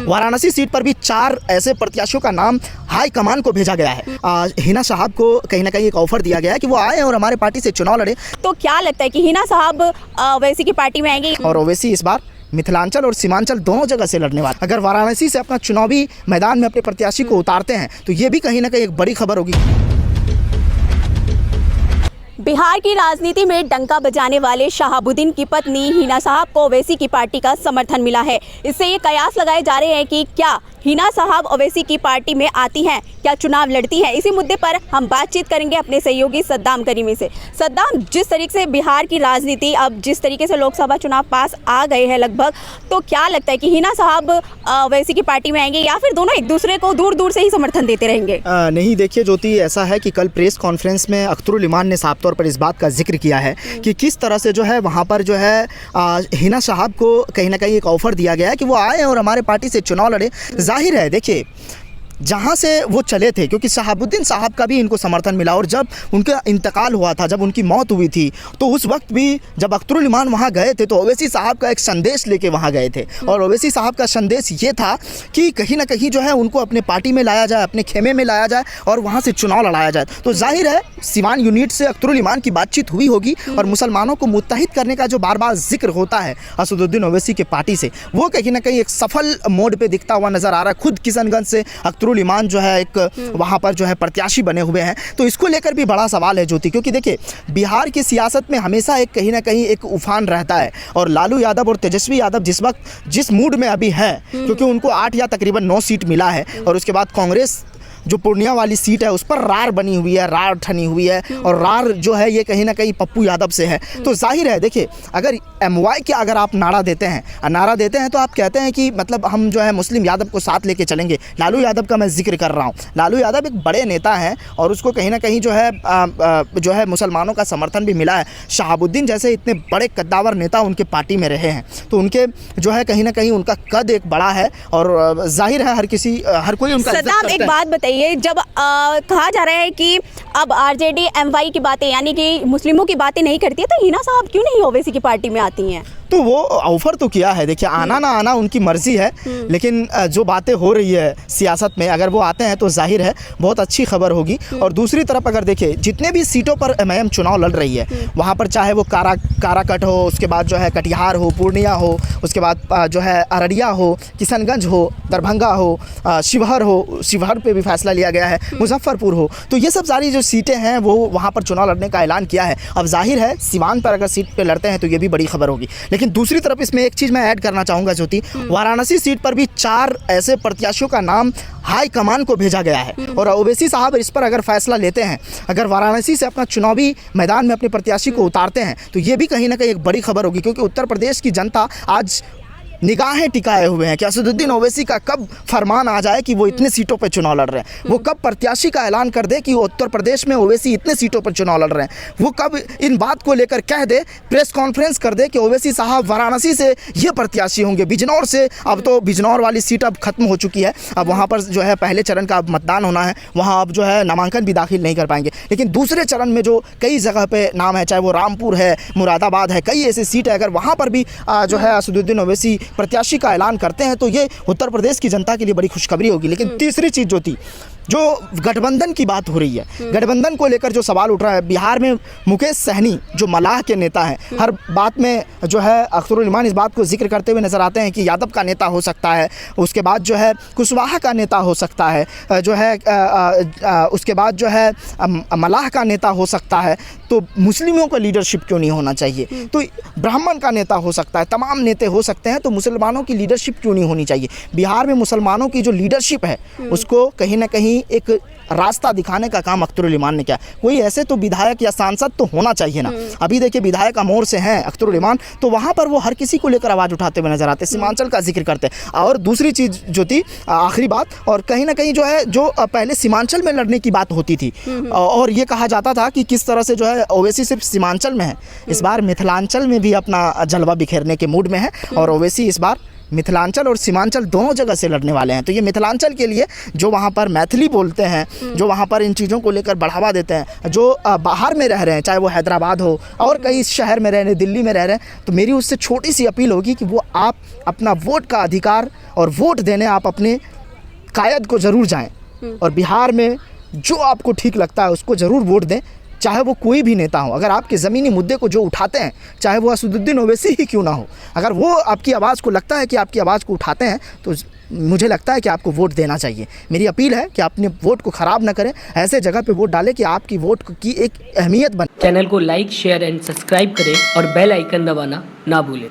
Varanasi seat पर भी 4 ऐसे प्रत्याशियों का नाम हाई कमान को भेजा गया है। हिना साहब को कहीं ना कहीं एक ऑफर दिया गया है कि वो आए और हमारे पार्टी से चुनाव लड़े। तो क्या लगता है कि हिना साहब ओवैसी की पार्टी में आएंगे? और ओवैसी इस बार मिथिलांचल और सीमांचल दोनों जगह से लड़ने वाले। अगर वाराणसी से अपना चुनावी मैदान में अपने प्रत्याशी को उतारते हैं तो ये भी कहीं ना कहीं एक बड़ी खबर होगी। बिहार की राजनीति में डंका बजाने वाले शहाबुद्दीन की पत्नी हिना साहब को ओवैसी की पार्टी का समर्थन मिला है। इससे ये कयास लगाए जा रहे हैं कि क्या हिना साहब ओवैसी की पार्टी में आती हैं, क्या चुनाव लड़ती हैं। इसी मुद्दे पर हम बातचीत करेंगे अपने सहयोगी सद्दाम करीमी से। सद्दाम, जिस तरीके से बिहार की राजनीति अब जिस तरीके से लोकसभा चुनाव पास आ गए हैं लगभग, तो क्या लगता है कि हिना साहब ओवैसी की पार्टी में आएंगे या फिर दोनों एक दूसरे को दूर दूर से ही समर्थन देते रहेंगे? नहीं, देखिए ज्योति, ऐसा है कि कल प्रेस कॉन्फ्रेंस में अख्तरुल इमान ने साफ तौर पर इस बात का जिक्र किया है कि किस तरह से जो है वहाँ पर जो है हिना साहब को कहीं ना कहीं एक ऑफर दिया गया है कि वो आए और हमारे पार्टी से चुनाव लड़े। जाहिर है, देखिए जहाँ से वो चले थे, क्योंकि शहाबुद्दीन साहब का भी इनको समर्थन मिला और जब उनका इंतकाल हुआ था, जब उनकी मौत हुई थी, तो उस वक्त भी जब अख्तरुल इमान वहाँ गए थे तो ओवैसी साहब का एक संदेश लेके वहाँ गए थे। और ओवैसी साहब का संदेश ये था कि कहीं ना कहीं जो है उनको अपने पार्टी में लाया जाए, अपने खेमे में लाया जाए और वहाँ से चुनाव लड़ाया जाए। तो जाहिर है सीवान यूनिट से अख्तरुल इमान की बातचीत हुई होगी और मुसलमानों को मुत्तहिद करने का जो बार बार जिक्र होता है असदुद्दीन ओवैसी के पार्टी से, वो कहीं ना कहीं एक सफल मोड पे दिखता हुआ नजर आ रहा है। खुद किशनगंज से अख्तरुल इमान जो है एक वहाँ पर जो है प्रत्याशी बने हुए हैं। तो इसको लेकर भी बड़ा सवाल है ज्योति, क्योंकि देखिए बिहार की सियासत में हमेशा एक कहीं ना कहीं एक उफान रहता है और लालू यादव और तेजस्वी यादव जिस वक्त जिस मूड में अभी है, क्योंकि उनको 8 या तकरीबन 9 सीट मिला है और उसके बाद कांग्रेस जो पूर्णिया वाली सीट है उस पर रार बनी हुई है, रार ठनी हुई है और रार जो है ये कहीं ना कहीं पप्पू यादव से है। तो जाहिर है, देखिए अगर MY के अगर आप नारा देते हैं तो आप कहते हैं कि मतलब हम जो है मुस्लिम यादव को साथ लेके चलेंगे। लालू यादव का मैं जिक्र कर रहा हूँ। लालू यादव एक बड़े नेता हैं और उसको कहीं ना कहीं जो है मुसलमानों का समर्थन भी मिला है। शहाबुद्दीन जैसे इतने बड़े कद्दावर नेता उनके पार्टी में रहे हैं, तो उनके जो है कहीं ना कहीं उनका कद एक बड़ा है और जाहिर है हर कोई उनका इज्जत करता है। एक बात बताइए, जब कहा जा रहा है कि अब RJD MY की बातें यानी कि मुस्लिमों की बातें नहीं करती है, तो हिना साहब क्यों नहीं ओवैसी की पार्टी में आती हैं? तो वो ऑफर तो किया है, देखिए आना ना आना उनकी मर्जी है, लेकिन जो बातें हो रही है सियासत में अगर वो आते हैं तो जाहिर है बहुत अच्छी खबर होगी। और दूसरी तरफ अगर देखें जितने भी सीटों पर MIM चुनाव लड़ रही है वहाँ पर चाहे वो काराकट हो, उसके बाद जो है कटिहार हो, पूर्णिया हो, उसके बाद जो है अररिया हो, किशनगंज हो, दरभंगा हो, शिवहर पे भी फैसला लिया गया है, मुजफ्फरपुर हो, तो ये सब सारी जो सीटें हैं वो वहाँ पर चुनाव लड़ने का ऐलान किया है। अब जाहिर है सीवान पर अगर सीट पे लड़ते हैं तो ये भी बड़ी खबर होगी। लेकिन दूसरी तरफ इसमें एक चीज़ मैं ऐड करना चाहूँगा ज्योति, वाराणसी सीट पर भी 4 ऐसे प्रत्याशियों का नाम हाई कमान को भेजा गया है और ओवैसी साहब इस पर अगर फैसला लेते हैं, अगर वाराणसी से अपना चुनावी मैदान में अपने प्रत्याशी को उतारते हैं तो ये भी कहीं ना कहीं एक बड़ी खबर होगी, क्योंकि उत्तर प्रदेश की जनता आज निगाहें टिकाए हुए हैं कि असदुद्दीन ओवैसी का कब फरमान आ जाए कि वो इतने सीटों पर चुनाव लड़ रहे हैं, वो कब प्रत्याशी का ऐलान कर दे कि उत्तर प्रदेश में ओवैसी इतने सीटों पर चुनाव लड़ रहे हैं, वो कब इन बात को लेकर कह दे, प्रेस कॉन्फ्रेंस कर दे कि ओवैसी साहब वाराणसी से ये प्रत्याशी होंगे। बिजनौर से अब तो बिजनौर वाली सीट अब खत्म हो चुकी है, अब वहाँ पर जो है पहले चरण का मतदान होना है, वहाँ अब जो है नामांकन भी दाखिल नहीं कर पाएंगे। लेकिन दूसरे चरण में जो कई जगह पे नाम है, चाहे वो रामपुर है, मुरादाबाद है, कई ऐसी सीट है, अगर वहाँ पर भी जो है असदुद्दीन ओवैसी प्रत्याशी का ऐलान करते हैं तो ये उत्तर प्रदेश की जनता के लिए बड़ी खुशखबरी होगी। लेकिन तीसरी चीज़ जो थी, जो गठबंधन की बात हो रही है, गठबंधन को लेकर जो सवाल उठ रहा है, बिहार में मुकेश सहनी जो मलाह के नेता हैं, हर बात में जो है अख्तरुल इमान इस बात को जिक्र करते हुए नजर आते हैं कि यादव का नेता हो सकता है, उसके बाद जो है कुशवाहा का नेता हो सकता है, जो है उसके बाद जो है मलाह का नेता हो सकता है, तो मुस्लिमों का लीडरशिप क्यों नहीं होना चाहिए, तो ब्राह्मण का नेता हो सकता है, तमाम नेता हो सकते हैं, तो मुसलमानों की लीडरशिप क्यों नहीं होनी चाहिए। बिहार में मुसलमानों की जो लीडरशिप है उसको कहीं ना कहीं एक रास्ता दिखाने का काम अख्तरुल इमान ने किया। कोई ऐसे तो विधायक या सांसद तो होना चाहिए ना। अभी देखिए विधायक अमोर से हैं अख्तरुल इमान, तो वहाँ पर वो हर किसी को लेकर आवाज़ उठाते हुए नजर आते हैं, सीमांचल का जिक्र करते हैं। और दूसरी चीज़ जो थी, आखिरी बात, और कहीं ना कहीं जो है जो पहले सीमांचल में लड़ने की बात होती थी और ये कहा जाता था कि किस तरह से जो है ओवैसी सिर्फ सीमांचल में है, इस बार मिथिलांचल में भी अपना जलवा बिखेरने के मूड में है और ओवैसी इस बार मिथिलांचल और सीमांचल दोनों जगह से लड़ने वाले हैं। तो ये मिथिलांचल के लिए जो वहाँ पर मैथिली बोलते हैं, जो वहाँ पर इन चीज़ों को लेकर बढ़ावा देते हैं, जो बाहर में रह रहे हैं, चाहे वो हैदराबाद हो और कई शहर में रह रहे हैं, दिल्ली में रह रहे हैं, तो मेरी उससे छोटी सी अपील होगी कि वो आप अपना वोट का अधिकार और वोट देने आप अपने कायद को ज़रूर जाएं और बिहार में जो आपको ठीक लगता है उसको ज़रूर वोट दें, चाहे वो कोई भी नेता हो। अगर आपके ज़मीनी मुद्दे को जो उठाते हैं, चाहे वो असदुद्दीन ओवैसी ही क्यों ना हो, अगर वो आपकी आवाज़ को लगता है कि आपकी आवाज़ को उठाते हैं तो मुझे लगता है कि आपको वोट देना चाहिए। मेरी अपील है कि अपने वोट को ख़राब ना करें, ऐसे जगह पे वोट डालें कि आपकी वोट की एक अहमियत बने। चैनल को लाइक, शेयर एंड सब्सक्राइब करें और बेल आइकन दबाना ना भूलें।